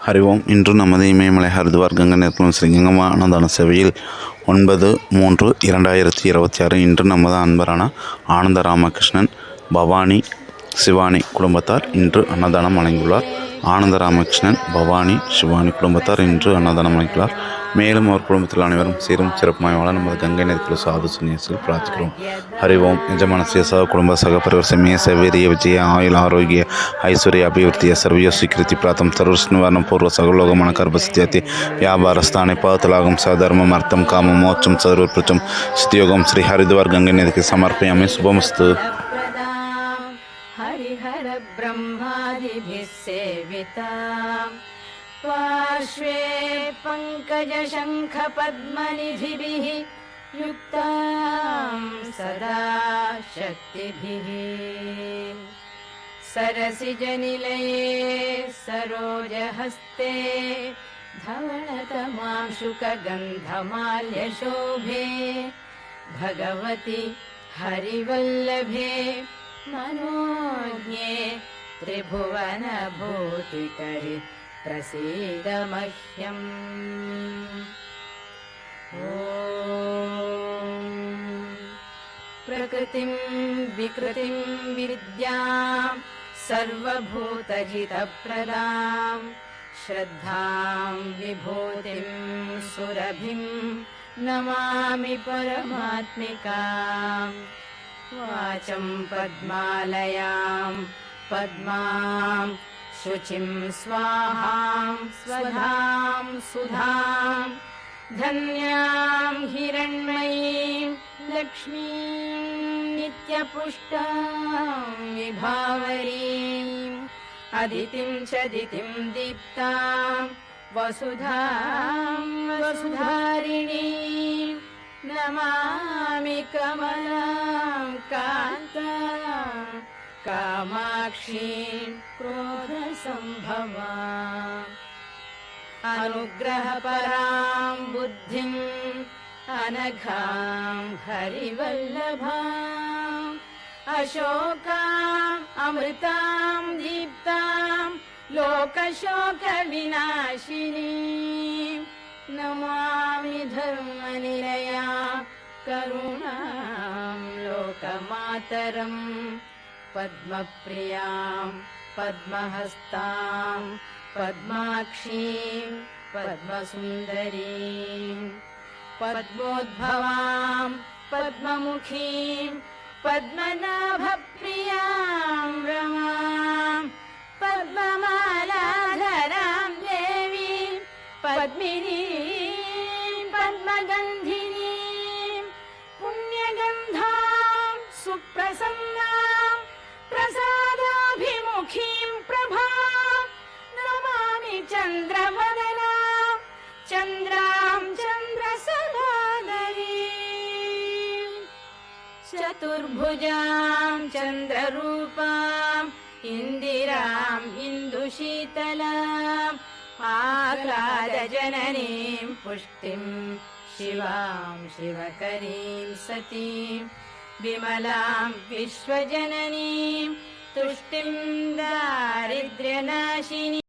ஹரி ஓம். இன்று நமது இமயமலை ஹரித்வார் கங்கை நேர்குளம் ஸ்ரீ கங்கம்மா அன்னதான சேவையில் 9/3/2026 இன்று நமது அன்பரான ஆனந்த ராமகிருஷ்ணன் பவானி சிவானி குடும்பத்தார் இன்று அன்னதானம் வழங்கியுள்ளார். ஆனந்த ராமகிருஷ்ணன் பவானி சிவானி குடும்பத்தார் இன்று அன்னதானம் வழங்கியுள்ளார். மேலும் அவர் குடும்பத்தில் அனைவரும் சீரும் சிறப்புமாய் வாழ நமது கங்கை நேர்குல சாது சன்னியாசியில் பிரார்த்திக்கிறோம். ஹரி ஓம். ಯಜಮಾನಸ್ಯ ಸಹ ಕುಟುಂಬ ಸಹ ಪರಿವರ್ಸಮೇ ಸವೀರ್ಯ ವಿಜಯ ಆಯುಳ ಆರೋಗ್ಯ ಐಶ್ವರ್ಯ ಅಭಿವೃದ್ಧಿಯ ಸರ್ವೀಯ ಸ್ವೀಕೃತಿ ಪ್ರಾತಂ ಸರ್ವಸ್ನಿವಾರಣ ಪೂರ್ವ ಸಗಲೋಗಮನ ಗರ್ಭಸ್ಥಿತಿ ವ್ಯಾಪಾರ ಸ್ಥಾನೆ ಪಾತಲಾಗಂ ಸಧರ್ಮಂ ಅರ್ಥಂ ಕಾಮಂ ಮೋಕ್ಷಂ ಸರ್ವಪೃಚಂ ಸ್ಥಿತಿಯೋಗಂ ಶ್ರೀ ಹರಿದ್ವಾರ್ ಗಂಗೆ ನದಿಗೆ ಸಮರ್ಪಯಾಮಿ. ಶುಭಮಸ್ತು. हरिहर ब्रह्मादिभिः सेविता पार्श्वे पङ्कजशङ्खपद्मनिधिभिः युक्तां सदा शक्तिभिः सरसिजनिलये सरोजहस्ते धवलतमाशुकगन्धमाल्यशोभे भगवति हरिवल्लभे मनोज्ञे त्रिभुवनभूतिकरि प्रसीद मह्यम्. ॐ प्रकृतिं विकृतिं विद्यां सर्वभूतजितप्रदां श्रद्धां विभूतिं सुरभिं नमामि परमात्मिकाम्. वाचं पद्मालयां पद्मां शुचिं स्वाहां स्वधां सुधां धन्यां हिरण्मयीं लक्ष्मीं नित्यपुष्टां विभावरीं अदितिं च दितिं दीप्तां वसुधां वसुधारिणीं नमामि कमलां कान्तां कामाक्षीं क्रोधसम्भवाम्. अनुग्रहपरां बुद्धिम् अनघां हरिवल्लभाम् अशोकाम् अमृतां दीप्तां लोकशोकविनाशिनीं नमामि धर्मनिलयां करुणां लोकमातरं पद्मप्रियां पद्महस्तां पद्माक्षीं पद्मसुन्दरीं पद्मोद्भवां पद्ममुखीं पद्मनाभप्रियां रमां पद्ममालाधरां देवीं पद्मिनीं पद्मगन्धिनीं पुण्यगन्धां सुप्रसन्नां प्रसादाभिमुखीं प्रभां नमामि चन्द्रवदनां चन्द्रां चन्द्रसहोदरीं चतुर्भुजां चन्द्ररूपां इन्दिरां इन्दुशीतलाम् आह्लादजननीं पुष्टिं शिवां शिवकरीं सतीं विमलां विश्वजननीं तुष्टिं दारिद्र्यनाशिनीं